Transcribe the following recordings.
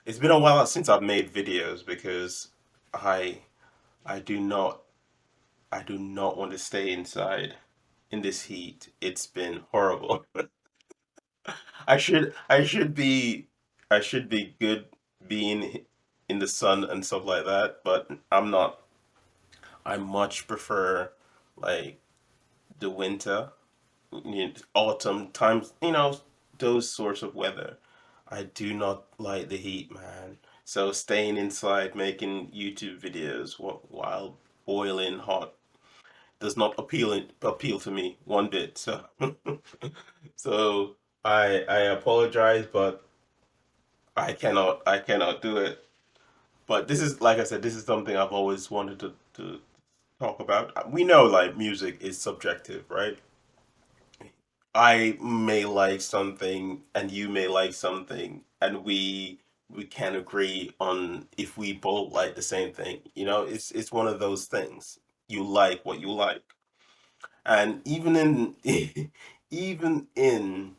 It's been a while since I've made videos because I I do not I do not want to stay inside in this heat. It's been horrible. I should be good being in the sun and stuff like that, but I'm not. I much prefer like the winter, autumn times, those sorts of weather. I do not like the heat, man. So staying inside making YouTube videos while boiling hot does not appeal to me one bit. So so I apologize, but I cannot do it. But this is like I said, this is something I've always wanted to talk about. We know like music is subjective, right? I may like something and you may like something and we can't agree on if we both like the same thing. It's one of those things. You like what you like. And even in even in,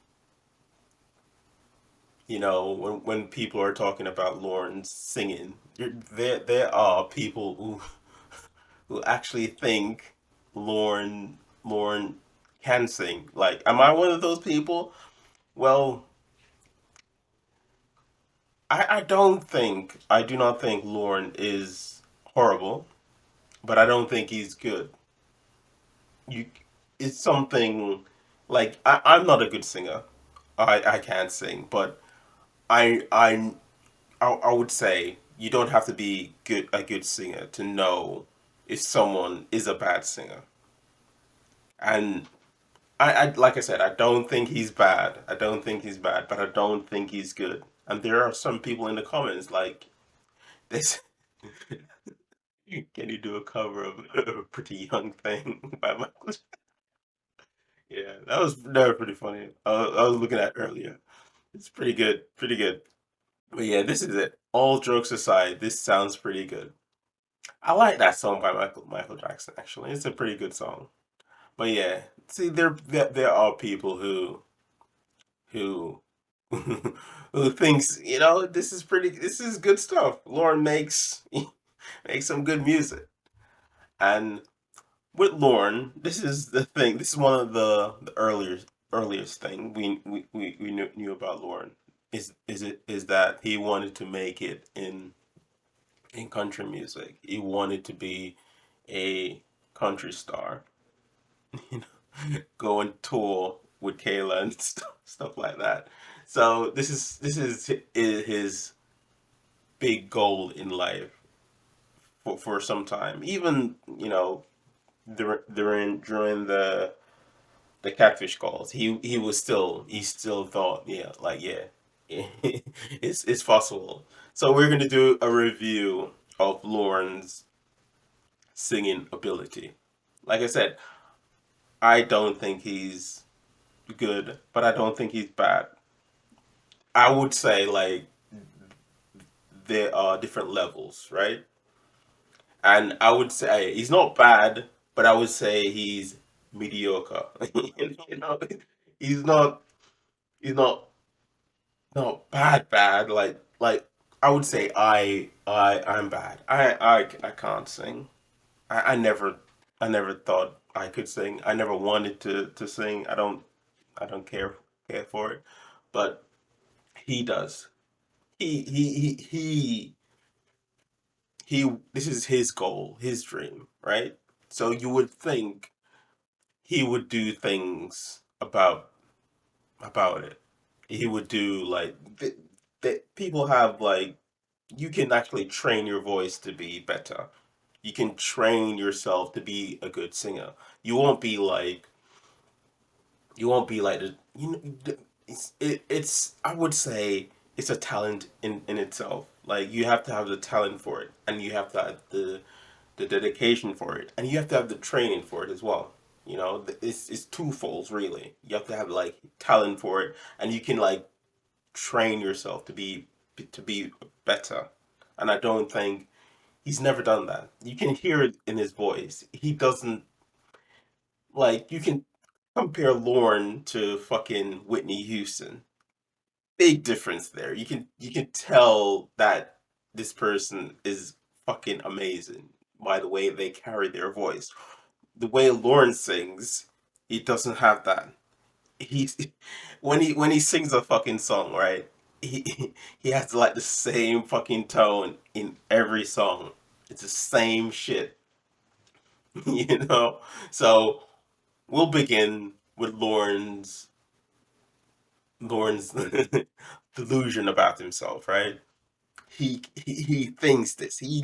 when people are talking about Lorne singing, there are people who actually think Lorne can sing. Like, am I one of those people? Well, I do not think Lorne is horrible, but I don't think he's good. You, it's something like I'm not a good singer. I can't sing, but I I I would say you don't have to be a good singer to know if someone is a bad singer. And I like I said, I don't think he's bad. I don't think he's bad, but I don't think he's good. And there are some people in the comments like this. Can you do a cover of a pretty young thing by Michael? Yeah, that was pretty funny. I was looking at earlier. It's pretty good, pretty good. But yeah, this is it. All jokes aside, this sounds pretty good. I like that song by Michael Jackson. Actually, it's a pretty good song. But yeah, see, there are people who who thinks this is good stuff. Lauren makes some good music, and with Lorne, this is the thing. This is one of the earliest thing we knew about Lorne is that he wanted to make it in country music. He wanted to be a country star, go on tour with Kayla and stuff like that. So this is his big goal in life for some time. Even during the catfish calls, he still thought, yeah, like, yeah, it's possible. So we're gonna do a review of Lauren's singing ability. Like I said, I don't think he's good, but I don't think he's bad. I would say like there are different levels, right? And I would say he's not bad, but I would say he's mediocre. you know, he's not he's not bad. Like I would say I'm bad. I can't sing. I never thought I could sing. I never wanted to sing. I don't care for it, but he does. He this is his goal, his dream, right? So you would think he would do things about it. He would do like people have like you can actually train your voice to be better. You can train yourself to be a good singer. You won't be like the it's I would say it's a talent in itself. Like you have to have the talent for it, and you have to have the dedication for it, and you have to have the training for it as well. It's twofold really. You have to have like talent for it, and you can like train yourself to be better. And I don't think he's never done that. You can hear it in his voice. He doesn't like you can compare Lorne to fucking Whitney Houston. big difference there. You can tell that this person is fucking amazing by the way they carry their voice. The way Lorne sings, he doesn't have that. He's when he sings a fucking song, right? He has like the same fucking tone in every song. It's the same shit, you know. So we'll begin with Lorne's delusion about himself, right? He thinks this. He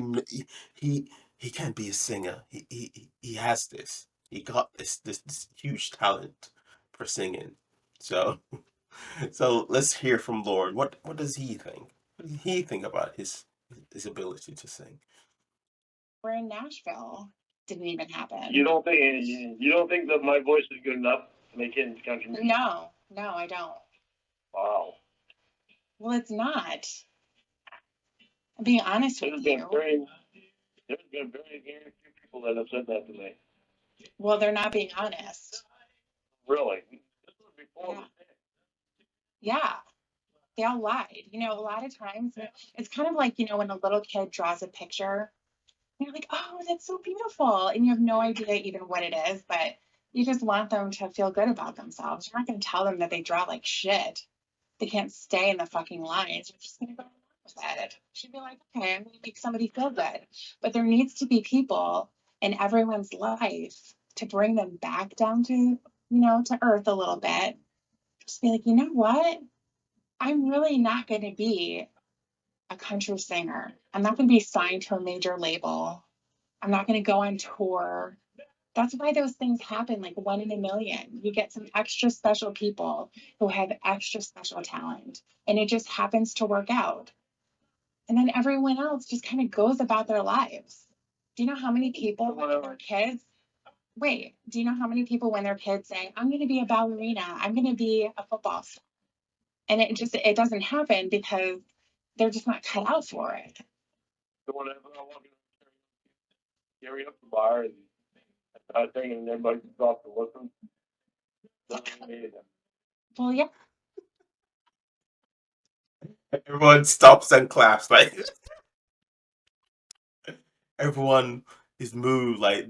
he can be a singer. He has this. He got this huge talent for singing. So so let's hear from Lord. What does he think? What does he think about his ability to sing? We're in Nashville. Didn't even happen. You don't think that my voice is good enough to make it into country music? No, no, I don't. Wow. Well, it's not. I'm being honest with you. There's been very few people that have said that to me. Well, they're not being honest. Really? This was before. Yeah. Yeah, they all lied. A lot of times it's kind of like, when a little kid draws a picture, you're like, oh, that's so beautiful. And you have no idea even what it is, but you just want them to feel good about themselves. You're not going to tell them that they draw like shit. They can't stay in the fucking lines. You're just going to go along with it. Should be like, okay, I'm going to make somebody feel good. But there needs to be people in everyone's life to bring them back down to earth a little bit. Just be like, you know what? I'm really not going to be a country singer. I'm not going to be signed to a major label. I'm not going to go on tour. That's why those things happen like one in a million. You get some extra special people who have extra special talent, and it just happens to work out. And then everyone else just kind of goes about their lives. Do you know how many people when they're kids? Wait, do you know how many people when they're kids say, I'm going to be a ballerina, I'm going to be a football star? And it doesn't happen because they're just not cut out for it. So whenever I walk in carry up the bar and I think and everybody stops to listen. Well, yeah. Everyone stops and claps like everyone is moved like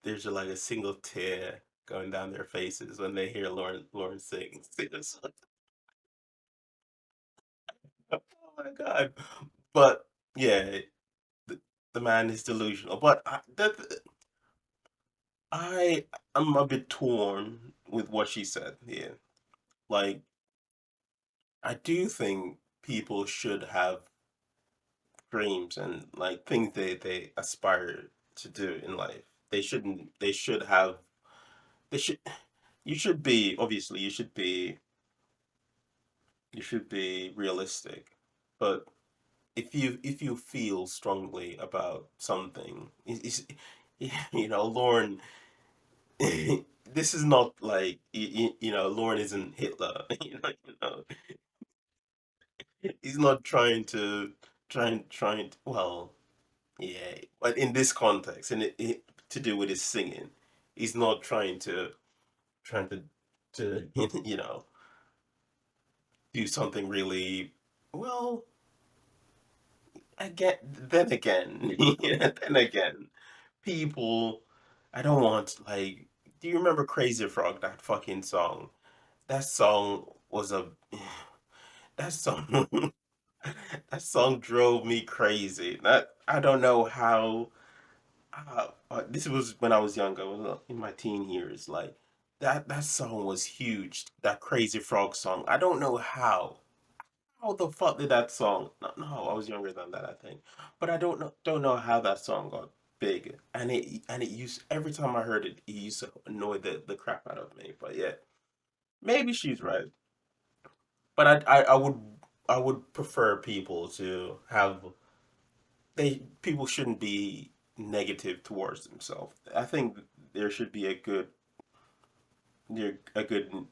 there's like a single tear going down their faces when they hear Lauren sing this song. Oh my god! But yeah, the, the man is delusional. But I I'm a bit torn with what she said here. Like I do think people should have dreams and like things they aspire to do in life. They shouldn't. They should have. They should. You should be obviously. You should be realistic, but if you feel strongly about something, Lorne. This is not like Lorne isn't Hitler. He's not trying. Well, yeah, but in this context, and to do with his singing, he's not trying to do something really well. Then again, people. I don't want like. Do you remember Crazy Frog? That fucking song. That song was a. That song. That song drove me crazy. That I don't know how. This was when I was younger, I was in my teen years. Like that song was huge. That Crazy Frog song. I don't know how. How the fuck did that song? No, no, I was younger than that, I think. But I don't know how that song got big. And it used every time I heard it, it used to annoy the crap out of me. But yeah, maybe she's right. But I would prefer people to have people shouldn't be negative towards themselves. I think there should be a good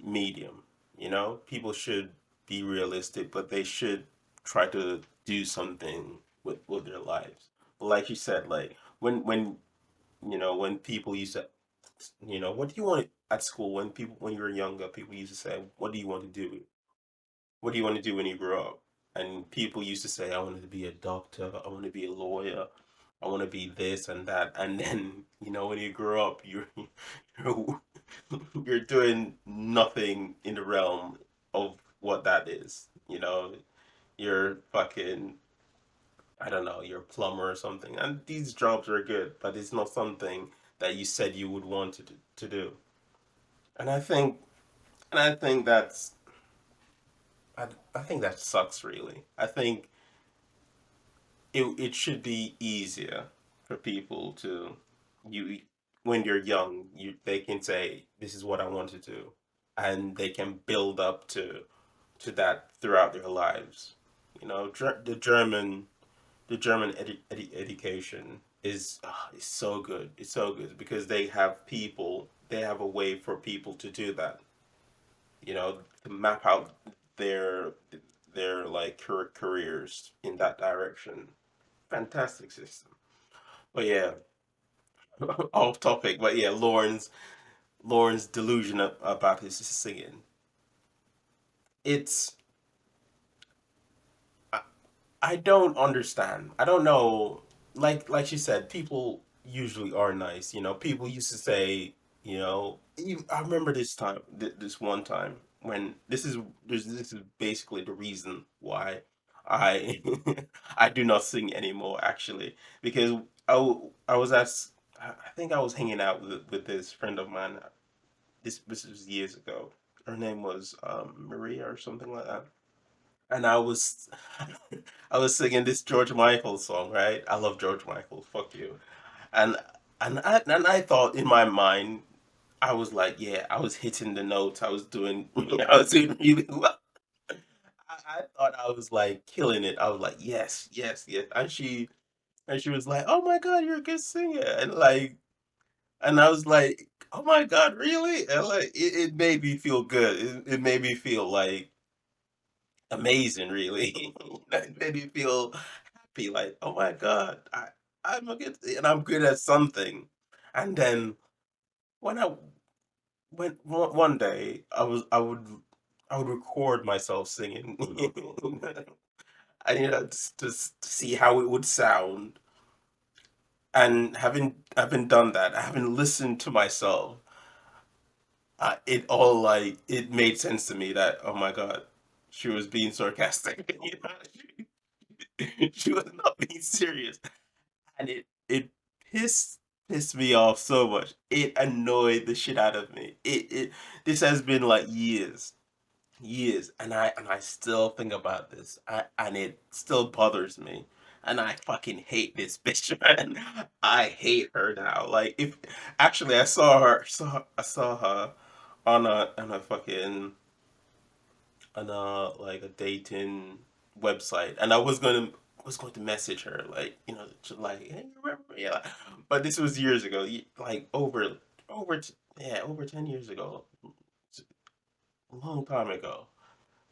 medium. People should be realistic, but they should try to do something with their lives. But like you said, like when people used to, what do you want at school? When you were younger, people used to say, "What do you want to do?" what do you want to do when you grow up? And people used to say, I want to be a doctor, I want to be a lawyer, I want to be this and that. And then, when you grow up, you're, you're doing nothing in the realm of what that is. You're fucking, I don't know, you're a plumber or something. And these jobs are good, but it's not something that you said you would want to do. And I think I think that sucks really. I think it should be easier for people to you when you're young, they can say this is what I want to do, and they can build up to that throughout their lives. The German education is so good. It's so good because they have a way for people to do that. To map out their their like careers in that direction. Fantastic system. But yeah, off topic. But yeah, Lorne's delusion about his singing. It's I, I don't understand. I don't know. Like she said, people usually are nice. People used to say, I remember this one time when this is basically the reason why I I do not sing anymore actually because I was I think I was hanging out with this friend of mine. This was years ago. Her name was Maria or something like that, and I was singing this George Michael song, right? I love George Michael. Fuck you. And and I thought in my mind, I was like, yeah, I was hitting the notes. I was doing, I was doing really well. I thought I was like killing it. I was like, yes, yes, yes. And she was like, oh my God, you're a good singer. And I was like, oh my God, really? And like, it made me feel good. It made me feel like amazing, really. It made me feel happy, like, oh my God, I'm a good, and I'm good at something. And then when I went one day, I would record myself singing, and just to see how it would sound. And having done that, having listened to myself, it made sense to me that oh my God, she was being sarcastic. She was not being serious, and it pissed pissed me off so much. It annoyed the shit out of me. It this has been like years, and I still think about this. And it still bothers me. And I fucking hate this bitch, man. I hate her now. Like if actually I saw her on a fucking on a like a dating website, and I was going to message her like like hey, you remember me? Yeah, but this was years ago, like over 10 years ago, a long time ago.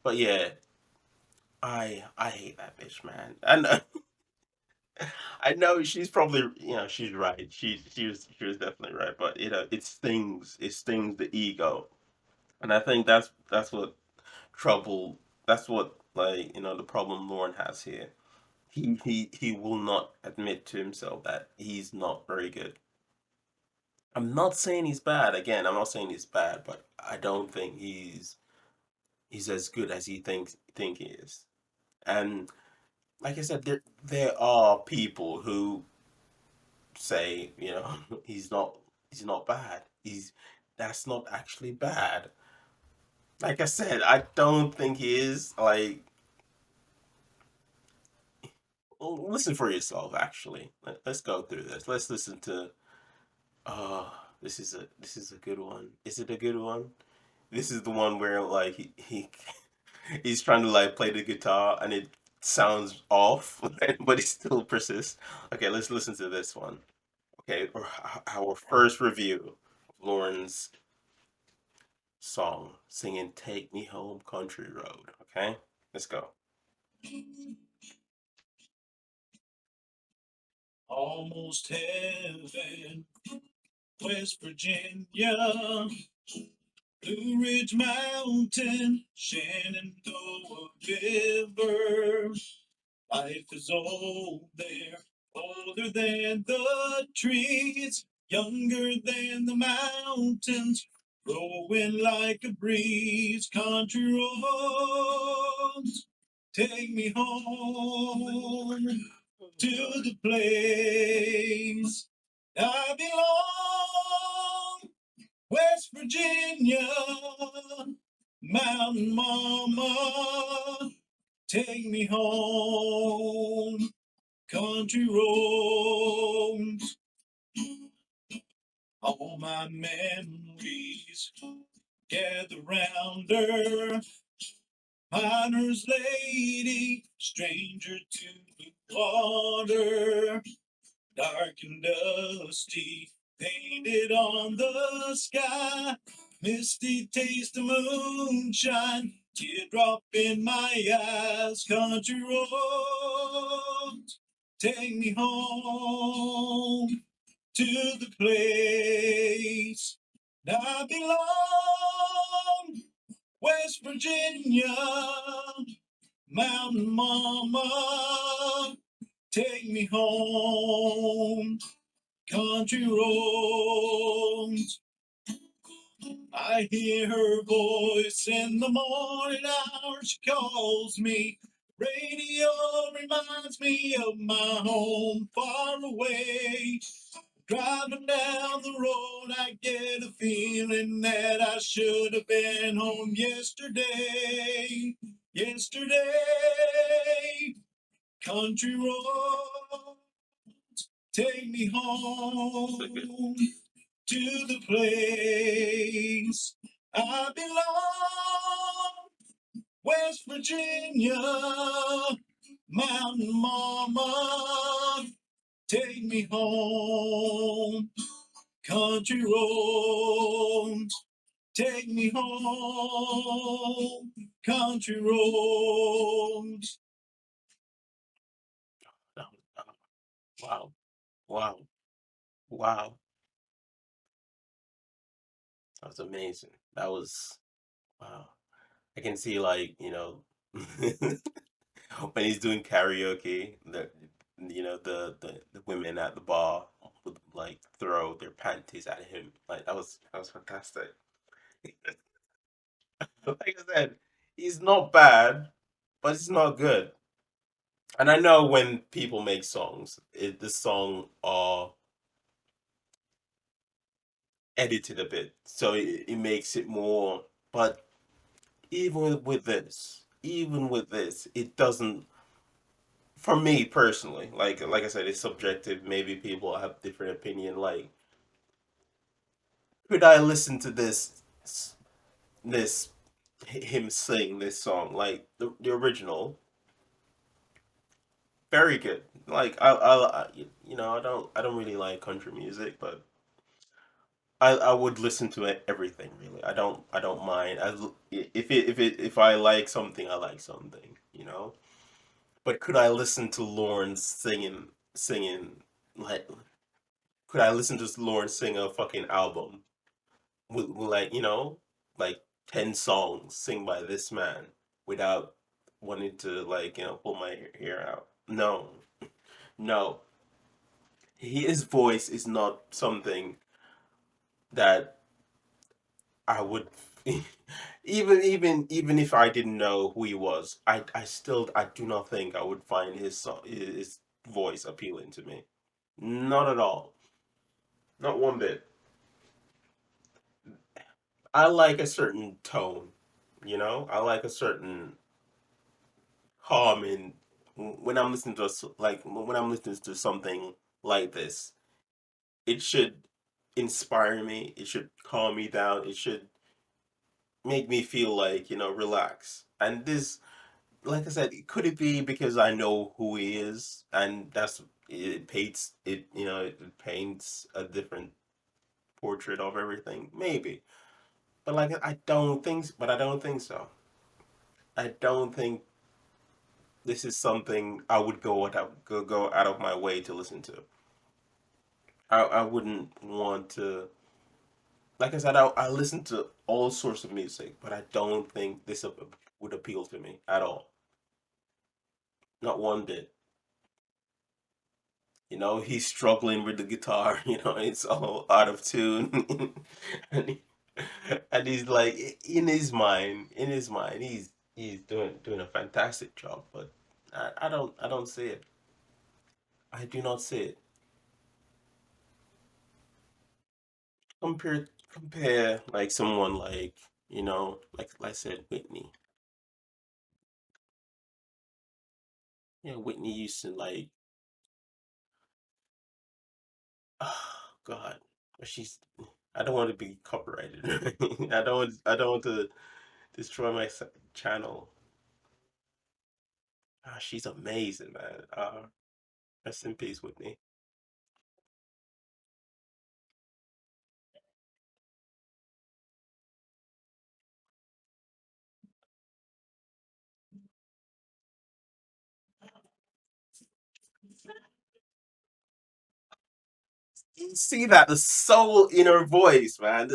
But yeah, I hate that bitch, man. And I know she's probably she's right. She was definitely right, but it stings the ego, and I think that's what trouble. That's what like the problem Lauren has here. He will not admit to himself that he's not very good. I'm not saying he's bad. Again, I'm not saying he's bad, but I don't think he's as good as he think he is. And like I said, there are people who say, he's not bad. That's not actually bad. Like I said, I don't think he is. Like, well, listen for yourself. Actually, let's go through this. Let's listen to. Oh, this is a good one. Is it a good one? This is the one where like he's trying to like play the guitar and it sounds off, but he still persists. Okay, let's listen to this one. Okay, or our first review of Lauren's song singing "Take Me Home, Country Road." Okay, let's go. Almost heaven, West Virginia. Blue Ridge Mountain, Shenandoah River. Life is old there, older than the trees, younger than the mountains, growing like a breeze. Country roads, take me home to the place I belong. West Virginia, Mountain Mama, take me home. Country roads, all my memories gather round her. Miner's lady, stranger to the water, dark and dusty, painted on the sky. Misty taste of moonshine, teardrop in my eyes. Country roads, take me home to the place I belong. West Virginia, Mountain Mama, take me home. Country roads, I hear her voice in the morning hour. She calls me. Radio reminds me of my home far away. Driving down the road, I get a feeling that I should have been home yesterday. Yesterday, country road, take me home to the place I belong. West Virginia, Mountain Mama, take me home. Country roads, take me home. Country roads. Wow. Wow. Wow. That was amazing. That was wow. I can see like, when he's doing karaoke, the women at the bar would like throw their panties at him. Like that was fantastic. Like I said, he's not bad, but it's not good. And I know when people make songs, the song are edited a bit, so it makes it more. But even with this, it doesn't. For me personally, like I said, it's subjective. Maybe people have different opinion. Like, could I listen to this him sing this song like the original? Very good. Like I don't really like country music, but I would listen to it, everything really. I don't mind. If I like something, I like something. But could I listen to Lorne singing like could I listen to Lorne sing a fucking album with like 10 songs sing by this man without wanting to pull my hair out? No, no. His voice is not something that I would even if I didn't know who he was, I do not think I would find his voice appealing to me. Not at all. Not one bit. I like a certain tone. I like a certain calming when I'm listening to when I'm listening to something like this. It should inspire me. It should calm me down. It should make me feel relax. And this, like I said, could it be because I know who he is, and it paints a different portrait of everything? Maybe, but I don't think so. I don't think this is something I would go out of my way to listen to. I wouldn't want to. like I said, I listen to all sorts of music, but I don't think this would appeal to me at all. Not one bit. He's struggling with the guitar. It's all out of tune, and and he's like in his mind, he's doing a fantastic job. But I don't see it. I do not see it. Compare like someone like like I said, Whitney. Whitney used to like, oh God, but she's. I don't want to be copyrighted. I don't want to destroy my channel. She's amazing, man. Rest in peace, Whitney. You see that the soul in her voice, man.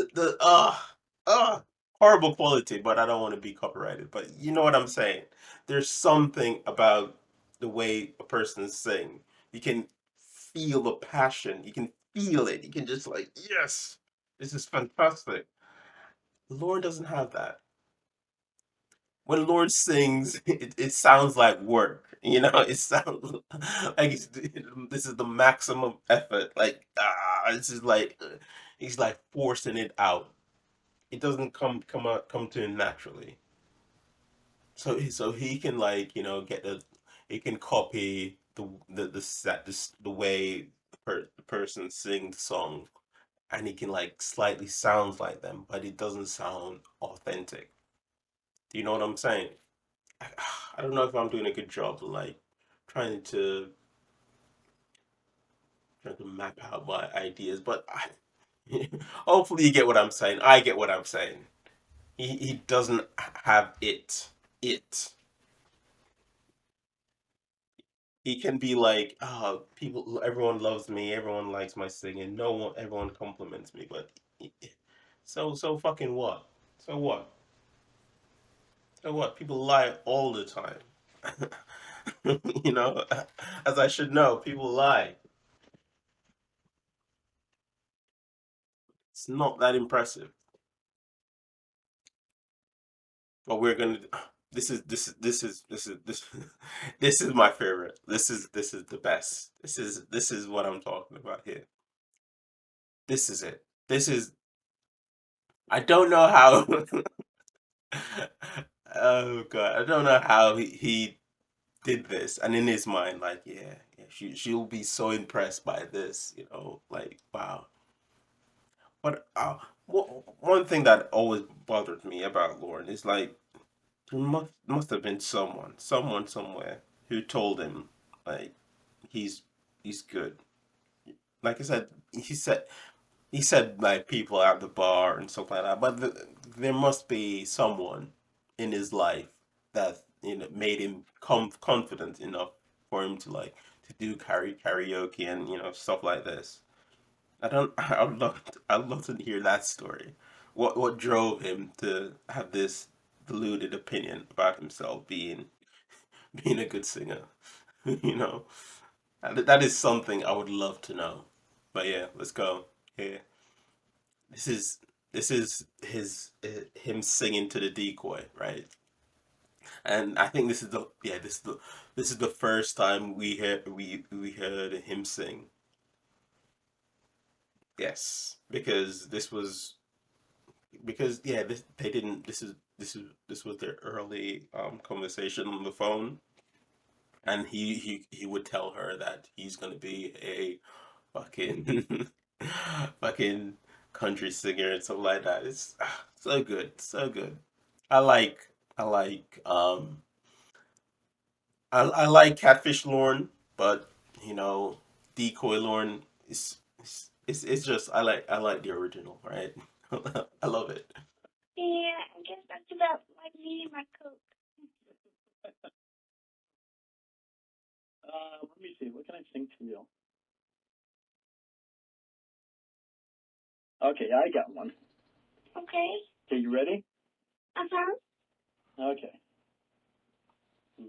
Uh horrible quality, but I don't want to be copyrighted. But you know what I'm saying? There's something about the way a person sing. You can feel the passion. You can feel it. You can just like, yes, this is fantastic. Lorne doesn't have that. When Lord sings, it sounds like work. It sounds like this is the maximum effort. Like this is like he's like forcing it out. It doesn't come to him naturally. So he can like get he can copy the set the way the person sings the song, and he can like slightly sounds like them, but it doesn't sound authentic. Do you know what I'm saying? I, I don't know if I'm doing a good job like trying to trying to map out my ideas, but hopefully you get what I'm saying. I get what I'm saying. He doesn't have it. It. He can be like, people, everyone loves me, everyone likes my singing, no one, everyone compliments me, but so fucking what? So what? So what? People lie all the time. you know, as I should know, people lie. It's not that impressive. But we're gonna. This is this is my favorite. This is the best. This is what I'm talking about here. This is it. This is. I don't know how. Oh God, I don't know how he did this, and in his mind, like, yeah, she'll be so impressed by this, like, wow. But one thing that always bothered me about Lauren is like there must have been someone somewhere who told him like he's he's good. Like I said, he said like people at the bar and stuff like that. But there must be someone in his life that made him confident enough for him to like to do karaoke and stuff like this. I don't. I'd love to hear that story. What drove him to have this deluded opinion about himself being a good singer? you know, that is something I would love to know. But yeah, let's go. Yeah, this is this is him singing to the decoy, right? And I think this is the first time we heard him sing. Yes, because they didn't. This was their early conversation on the phone, and he would tell her that he's gonna be a fucking fucking country singer and stuff like that. It's so good, so good. I like I like I like Catfish Lorne, but you know Decoy Lorne it's just I like the original, right? I love it. Yeah, I guess that's about like me and my Coke. Let me see. What can I sing to you? Okay, I got one. Okay. Okay, you ready? Uh-huh. Okay.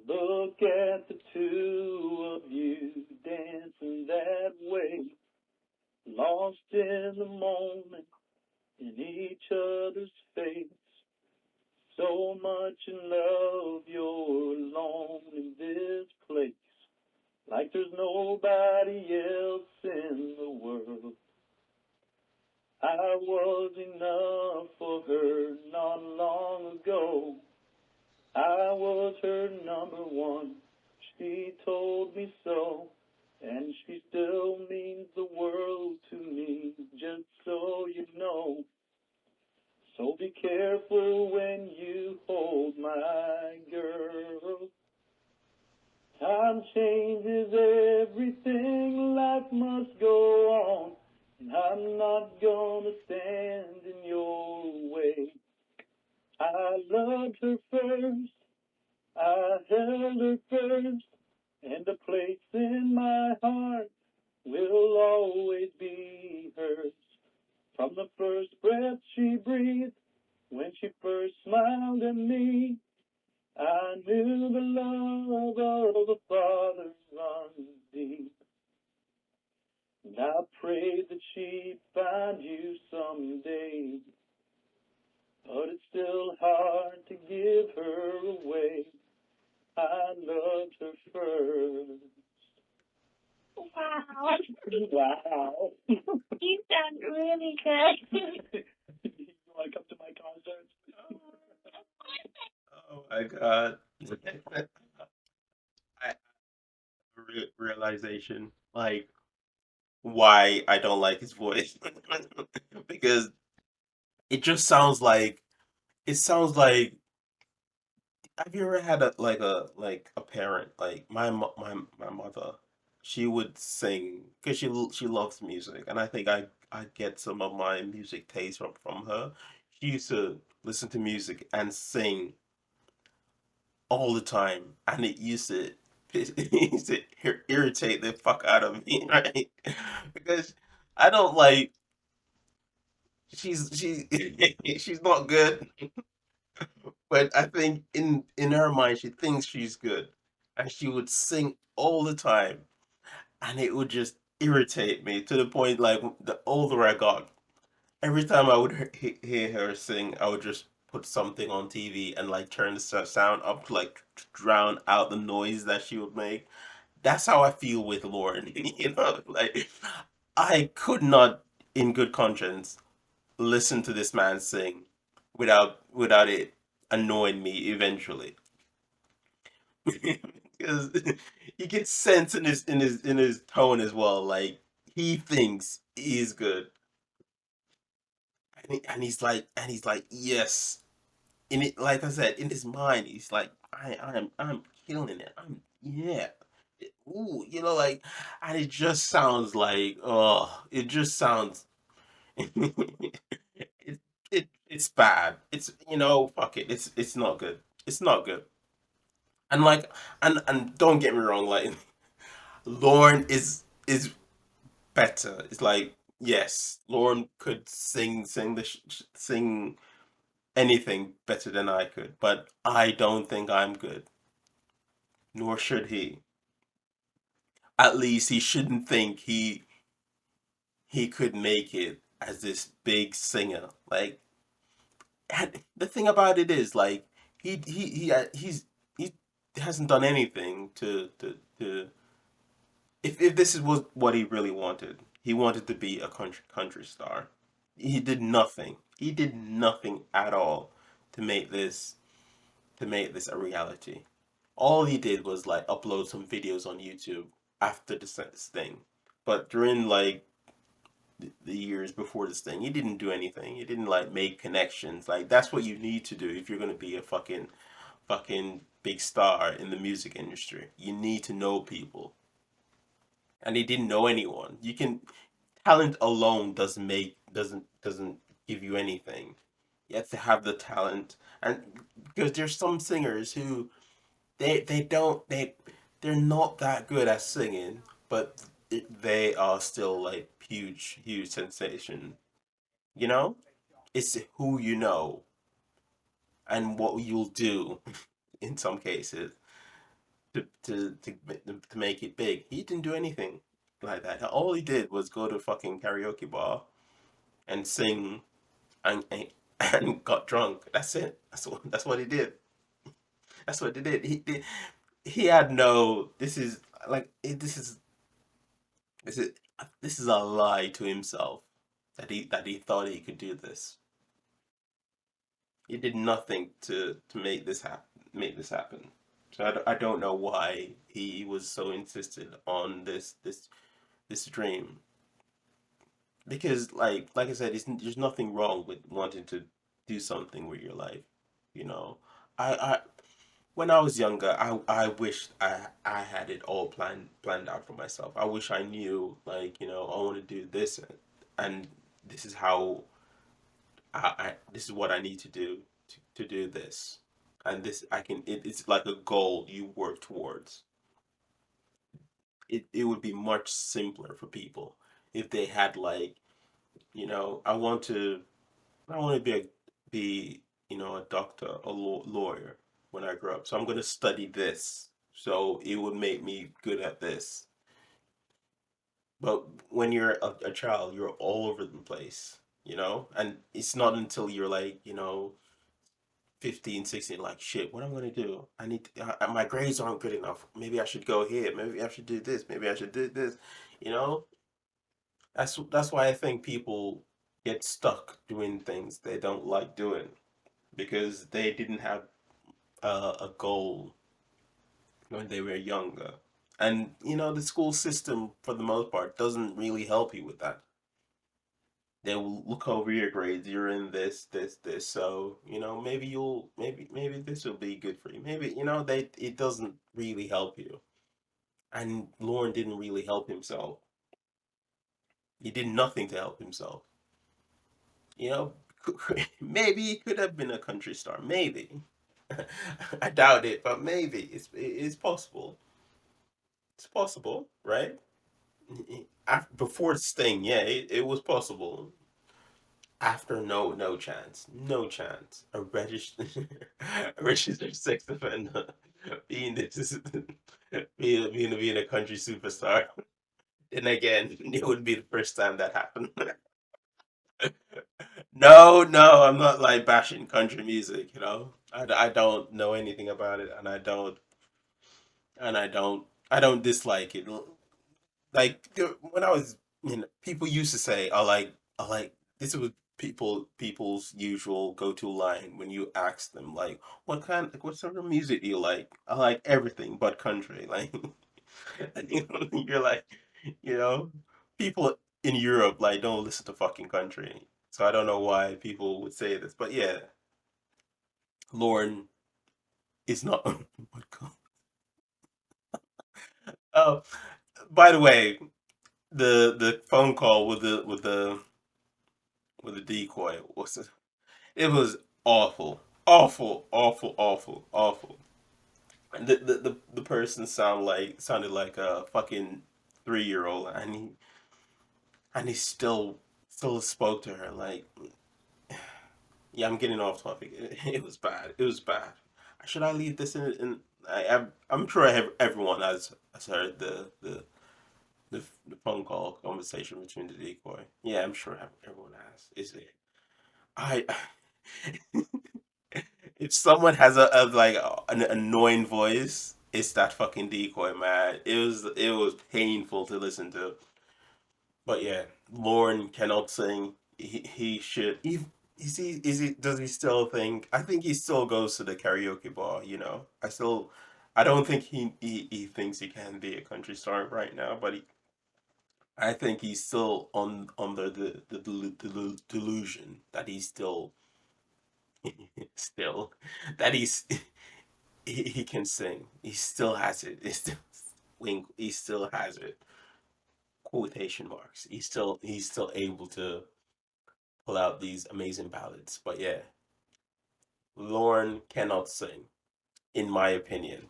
Look at the two of you dancing that way, lost in the moment in each other's face. So much in love, you're alone in this place, like there's nobody else in the world. I was enough for her not long ago. I was her number one. She told me so, and she still means the world to me, just so you know. So be careful when you hold my girl. Time changes everything, life must go on, and I'm not gonna stand in your way. I loved her first, I held her first, and a place in my heart will always be hers. From the first breath she breathed, when she first smiled at me, I knew the love of the Father runs deep. And I prayed that she'd find you someday, but it's still hard to give her away. I loved her first. Wow. Wow. You sound really good. You want to come to my concerts? Oh my God. I realization like why I don't like his voice because it just sounds like it sounds like have you ever had a parent like my mother, she would sing because she loves music, and I think I get some of my music taste from her. She used to listen to music and sing all the time, and it used to it used to irritate the fuck out of me, right? Because I don't like she she's not good, but I think in her mind she thinks she's good, and she would sing all the time, and it would just irritate me to the point like the older I got, every time I would hear her sing, I would just put something on TV and like turn the sound up to like drown out the noise that she would make. That's how I feel with Lorne. Like I could not, in good conscience, listen to this man sing without it annoying me eventually. Because you get sense in his tone as well. Like he thinks he's good, and he's like yes. In it, like I said, in his mind, he's like I'm killing it. I'm yeah. Ooh, like, and it just sounds like oh, it just sounds it, it's bad. It's fuck it. It's not good. It's not good. And like and don't get me wrong, like Lorne is better. It's like yes, Lorne could sing anything better than I could, but I don't think I'm good. Nor should he. At least he shouldn't think he could make it as this big singer. Like and the thing about it is like he hasn't done anything to if this is what he really wanted. He wanted to be a country star. He did nothing. He did nothing at all to make this a reality. All he did was like upload some videos on YouTube after this thing. But during like the years before this thing, he didn't do anything. He didn't like make connections. Like that's what you need to do if you're gonna be a fucking big star in the music industry. You need to know people. And he didn't know anyone. You can talent alone doesn't give you anything. You have to have the talent, and because there's some singers who they don't they're not that good at singing, but they are still like huge sensation. You know, It's who you know and what you'll do in some cases to make it big. He didn't do anything like that. All he did was go to a fucking karaoke bar and sing and got drunk. That's it. That's what he did. That's what he did. He had no. This is like this is this is a lie to himself that he thought he could do this. He did nothing to make this happen. Make this happen. So I don't know why he was so insistent on this dream, because like I said, there's nothing wrong with wanting to do something with your life. You know, I when I was younger, I wish I had it all planned out for myself. I wish I knew, like, I want to do this, and this is how this is what I need to do to do this, and this I can. It's like a goal you work towards. It would be much simpler for people if they had, like, I want to be a doctor, a lawyer when I grow up. So I'm going to study this. So it would make me good at this. But when you're a child, you're all over the place. And it's not until you're like, 15, 16, like, shit, what am I going to do? My grades aren't good enough. Maybe I should go here. Maybe I should do this. Maybe I should do this. You know, that's why I think people get stuck doing things they don't like doing, because they didn't have a goal when they were younger. And the school system, for the most part, doesn't really help you with that. They will look over your grades. You're in this. So maybe this will be good for you. Maybe they it doesn't really help you. And Lorne didn't really help himself. He did nothing to help himself. You know, maybe he could have been a country star. Maybe. I doubt it, but maybe it's possible. It's possible, right? Before Sting, yeah, it was possible. After, no chance, no chance. A registered a registered sex offender being this being a country superstar. And again, it would be the first time that happened. No, no, I'm not like bashing country music. I don't know anything about it, and I don't dislike it. Like, when I was, people used to say, I like this was people's usual go-to line when you ask them, like, what sort of music do you like? I like everything but country. Like, and, you're like, you know, people in Europe, like, don't listen to fucking country. So I don't know why people would say this, but yeah, Lorne is not. Oh, by the way, the phone call with the decoy it was awful, awful, awful, awful, awful. And the person sounded like a fucking 3-year old, and he still spoke to her like, yeah, I'm getting off topic. It was bad. It was bad. Should I leave this in I'm sure everyone has heard the phone call conversation between the decoy. Yeah, I'm sure everyone has. Is it? I If someone has like an annoying voice, it's that fucking decoy, man. It was painful to listen to. But yeah, Lorne cannot sing. He should. Is he does he still think? I think he still goes to the karaoke bar. I don't think he thinks he can be a country star right now, but I think he's still under the delusion that he's still that he can sing. He still has it. It's still wink. He still has it. Quotation marks. He's still able to pull out these amazing ballads. But yeah, Lorne cannot sing, in my opinion.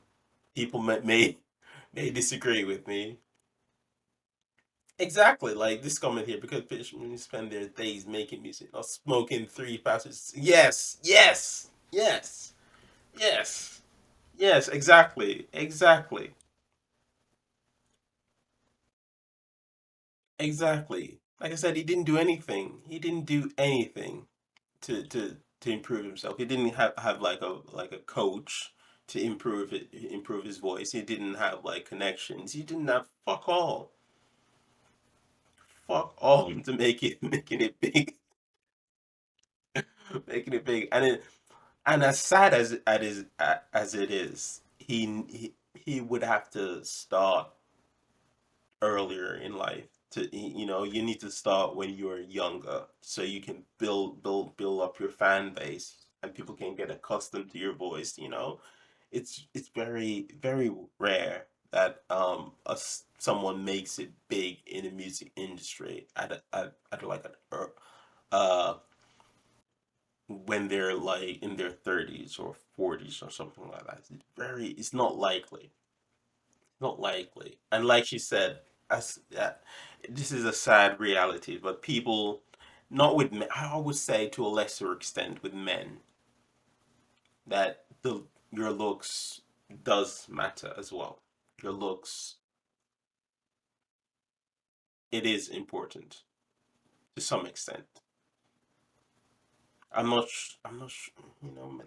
People may disagree with me, Exactly, like this comment here because fishermen spend their days making music, not smoking three passes. Yes, yes, yes, yes, yes, exactly, exactly, exactly. Like I said, he didn't do anything. He didn't do anything to improve himself. He didn't have like a coach to improve his voice. He didn't have like connections. He didn't have fuck all to make it making it big, making it big. And as sad as it is, he would have to start earlier in life. You need to start when you're younger, so you can build up your fan base, and people can get accustomed to your voice. It's very rare that someone makes it big in the music industry at like uh when they're like in their 30s or 40s or something like that. It's not likely. Not likely. And like she said, as this is a sad reality, but people, not with men, I would say to a lesser extent with men, that the your looks does matter as well. Your looks, it is important to some extent. I'm not,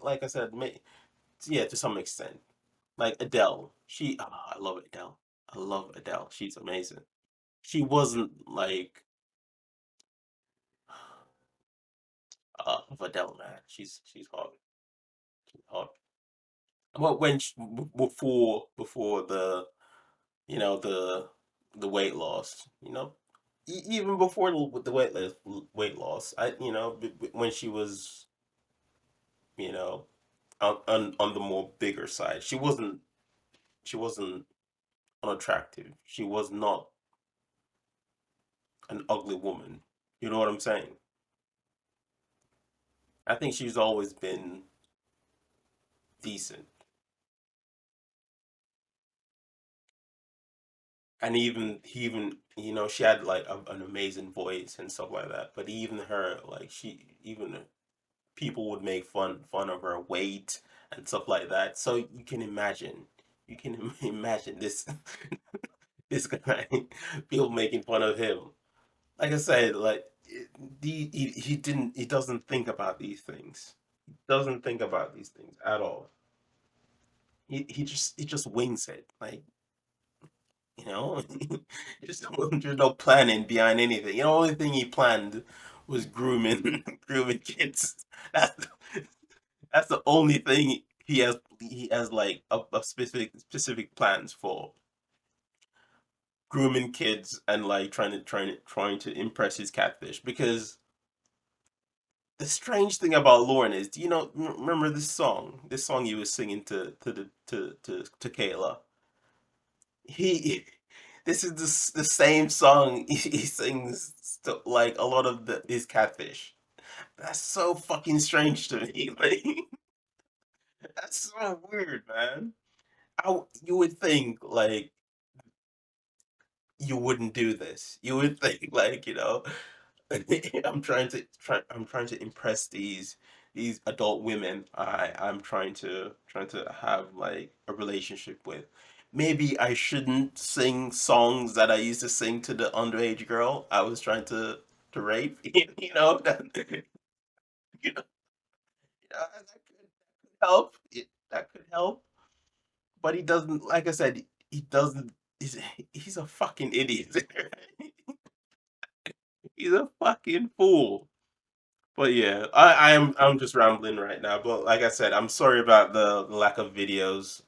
like I said, yeah, to some extent. Like Adele, I love Adele. I love Adele. She's amazing. She wasn't like of Adele, man. She's hot. She's hot. Well, before the weight loss, even before the weight loss, when she was you know on the more bigger side, she wasn't unattractive. She was not an ugly woman. You know what I'm saying? I think she's always been decent. And even she had like an amazing voice and stuff like that. But even her, like even people would make fun of her weight and stuff like that. So you can imagine this guy, people making fun of him. Like I said, like he doesn't think about these things. He doesn't think about these things at all. He just wings it. Like You know, just there's no planning behind anything. The only thing he planned was grooming grooming kids. That's that's the only thing he has like a specific plans for grooming kids and like trying to impress his catfish. Because the strange thing about Lorne is, do you know remember this song he was singing to Kayla? He this is the same song he sings to, like a lot of his catfish. That's so fucking strange to me. Like that's so weird, man. You would think like you wouldn't do this. You would think like I'm trying to impress these adult women. I'm trying to have like a relationship with. Maybe I shouldn't sing songs that I used to sing to the underage girl I was trying to rape. You know that could help. That could help. But he doesn't. Like I said, he doesn't. He's a fucking idiot. He's a fucking fool. But yeah, I'm just rambling right now. But like I said, I'm sorry about the lack of videos.